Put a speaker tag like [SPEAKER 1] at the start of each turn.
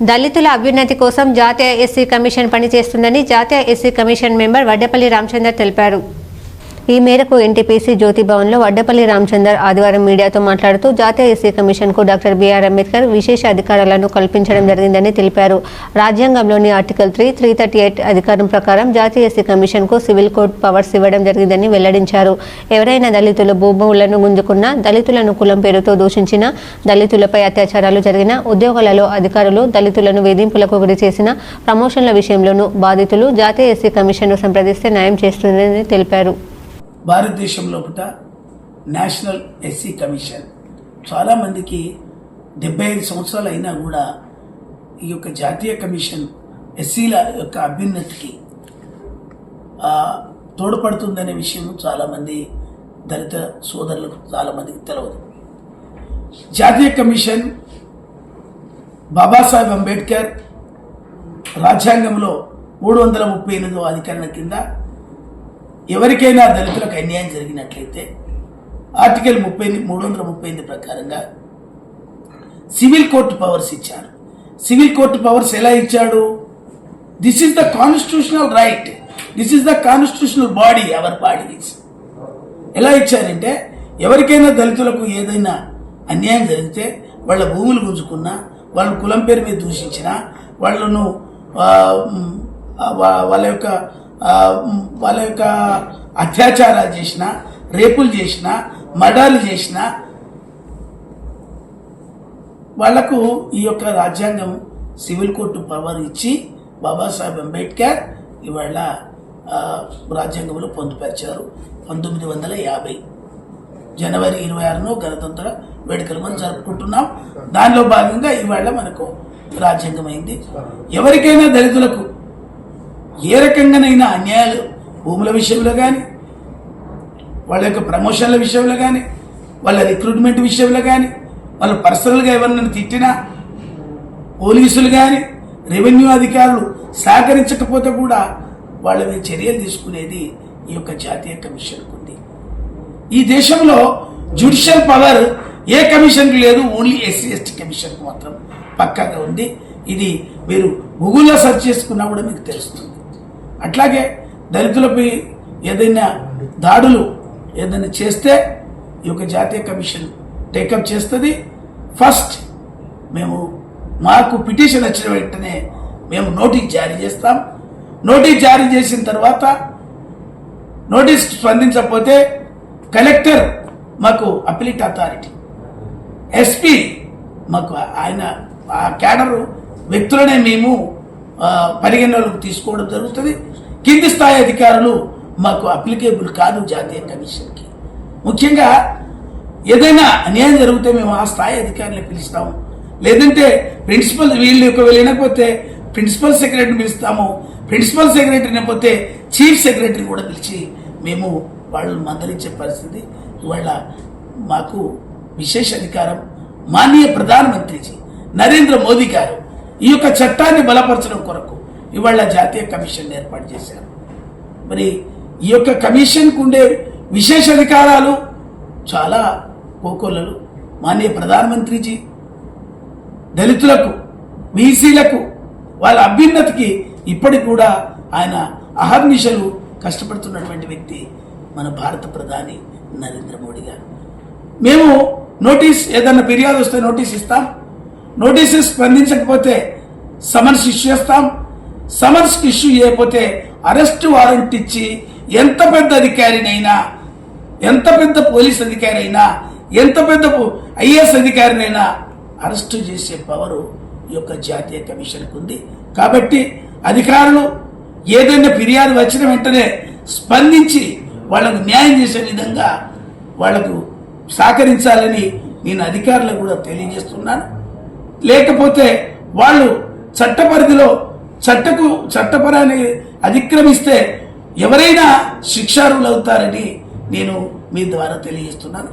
[SPEAKER 1] దళితుల అభ్యున్నతి కోసం జాతీయ ఎస్సీ కమిషన్ పనిచేస్తుందని జాతీయ SC commission member Vaddepalli Ramachandar తెలిపారు. ఈ మేరకు ఎన్టీపీసీ జ్యోతి భవన్లో వడ్డేపల్లి రామచందర్ ఆదివారం మీడియాతో మాట్లాడుతూ జాతీయ ఎస్సీ కమిషన్కు డాక్టర్ బిఆర్ అంబేద్కర్ విశేష అధికారాలను కల్పించడం జరిగిందని తెలిపారు. రాజ్యాంగంలోని ఆర్టికల్ 338 అధికారం ప్రకారం జాతీయ ఎస్సీ కమిషన్కు సివిల్ కోర్టు పవర్స్ ఇవ్వడం జరిగిందని వెల్లడించారు. ఎవరైనా దళితులు భూములను గుంజుకున్నా, దళితులను కులం పేరుతో దూషించినా, దళితులపై అత్యాచారాలు జరిగినా, ఉద్యోగాలలో అధికారులు దళితులను వేధింపులకు గురి చేసిన, ప్రమోషన్ల విషయంలోనూ బాధితులు జాతీయ ఎస్సీ కమిషన్ను సంప్రదిస్తే న్యాయం చేస్తుందని తెలిపారు.
[SPEAKER 2] భారతదేశంలో నేషనల్ ఎస్సీ కమిషన్ చాలామందికి 75 సంవత్సరాలు అయినా కూడా ఈ యొక్క జాతీయ కమిషన్ ఎస్సీల యొక్క అభ్యున్నతికి తోడ్పడుతుందనే విషయం చాలామంది దళిత సోదరులకు చాలామందికి తెలియదు. జాతీయ కమిషన్ బాబాసాహెబ్ అంబేద్కర్ రాజ్యాంగంలో 338వ అధికరణ కింద ఎవరికైనా దళితులకు అన్యాయం జరిగినట్లయితే ఆర్టికల్ 338 ప్రకారంగా సివిల్ కోర్టు పవర్స్ ఇచ్చాడు. సివిల్ కోర్టు పవర్స్ ఎలా ఇచ్చాడు? This is the constitutional right, this is the constitutional body, our bodies. ఎలా ఇచ్చారంటే ఎవరికైనా దళితులకు ఏదైనా అన్యాయం జరిగితే, వాళ్ళ భూములు గుంజుకున్నా, వాళ్ళ కులం పేరు మీద దూషించినా, వాళ్ళను వాళ్ళ యొక్క అత్యాచారాలు చేసిన, రేపులు చేసిన, మర్డర్లు చేసిన వాళ్లకు ఈ యొక్క రాజ్యాంగం సివిల్ కోర్టు పవర్ ఇచ్చి బాబాసాహెబ్ అంబేద్కర్ ఇవాళ రాజ్యాంగంలో పొందుపరిచారు. 1950 జనవరి 26ను గణతంత్ర వేడుకలు మనం జరుపుకుంటున్నాం. దానిలో భాగంగా ఇవాళ మనకు రాజ్యాంగం అయింది. ఎవరికైనా దళితులకు ఏ రకంగానైనా అన్యాయాలు, భూముల విషయంలో కానీ, వాళ్ళ యొక్క ప్రమోషన్ల విషయంలో కానీ, వాళ్ళ రిక్రూట్మెంట్ విషయంలో కానీ, వాళ్ళు పర్సనల్గా ఎవరినైనా తిట్టినా, పోలీసులు కానీ, రెవెన్యూ అధికారులు సహకరించకపోతే కూడా వాళ్ళ మీద చర్యలు తీసుకునేది ఈ యొక్క జాతీయ కమిషన్కు ఉంది. ఈ దేశంలో జ్యుడిషియల్ పవర్ ఏ కమిషన్కి లేదు, ఓన్లీ ఎస్సీ ఎస్టీ కమిషన్కు మాత్రం పక్కాగా ఉంది. ఇది మీరు గూగుల్లో సెర్చ్ చేసుకున్నా కూడా మీకు తెలుస్తుంది. అట్లాగే దళితులపై ఏదైనా దాడులు ఏదైనా చేస్తే ఈ యొక్క జాతీయ కమిషన్ టేకప్ చేస్తుంది. ఫస్ట్ మాకు పిటిషన్ వచ్చిన వెంటనే మేము నోటీస్ జారీ చేస్తాం. నోటీస్ జారీ చేసిన తర్వాత నోటీస్ స్పందించకపోతే కలెక్టర్ మాకు అపిలేట్ అథారిటీ, ఎస్పీ మాకు ఆయన ఆ క్యాడర్ వ్యక్తులనే మేము పరిగణలోకి తీసుకోవడం జరుగుతుంది. కింది స్థాయి అధికారులు మాకు అప్లికేబుల్ కాదు జాతీయ కమిషన్కి. ముఖ్యంగా ఏదైనా అన్యాయం జరిగితే మేము ఆ స్థాయి అధికారులు పిలుస్తాము. లేదంటే ప్రిన్సిపల్ వీళ్ళు వెళ్ళకపోతే ప్రిన్సిపల్ సెక్రటరీని పిలుస్తాము. ప్రిన్సిపల్ సెక్రటరీ లేకపోతే చీఫ్ సెక్రటరీ కూడా పిలిచి మేము వాళ్ళు మందలించే పరిస్థితి. ఇవాళ మాకు విశేష అధికారం మాననీయ ప్రధానమంత్రిజీ నరేంద్ర మోదీ గారు ఈ యొక్క చట్టాన్ని బలపరచడం కొరకు ఇవాళ జాతీయ కమిషన్ ఏర్పాటు చేశారు. మరి ఈ యొక్క కమిషన్కు ఉండే విశేష అధికారాలు చాలా కోకొల్లలు. మాననీయ ప్రధానమంత్రిజీ దళితులకు, బీసీలకు, వాళ్ళ అభ్యున్నతికి ఇప్పటికి కూడా ఆయన అహర్నిశలు కష్టపడుతున్నటువంటి వ్యక్తి మన భారత ప్రధాని నరేంద్ర మోడీ గారు. మేము నోటీస్ ఏదన్నా ఫిర్యాదు వస్తే నోటీస్ ఇస్తాం. నోటీసెస్ స్పందించకపోతే సమన్స్ ఇష్యూ చేస్తాం. సమన్స్ ఇష్యూ చేయకపోతే అరెస్ట్ వారెంట్ ఇచ్చి ఎంత పెద్ద అధికారినైనా, ఎంత పెద్ద పోలీస్ అధికారి అయినా, ఎంత పెద్ద ఐఏఎస్ అధికారినైనా అరెస్టు చేసే పవరు ఈ యొక్క జాతీయ కమిషన్కు ఉంది. కాబట్టి అధికారులు ఏదైనా ఫిర్యాదు వచ్చిన వెంటనే స్పందించి వాళ్లకు న్యాయం చేసే విధంగా వాళ్లకు సహకరించాలని నేను అధికారులకు కూడా తెలియజేస్తున్నాను. లేకపోతే వాళ్ళు చట్ట పరిధిలో చట్టపరాన్ని అతిక్రమిస్తే ఎవరైనా శిక్షార్హులవుతారని నేను మీ ద్వారా తెలియజేస్తున్నాను.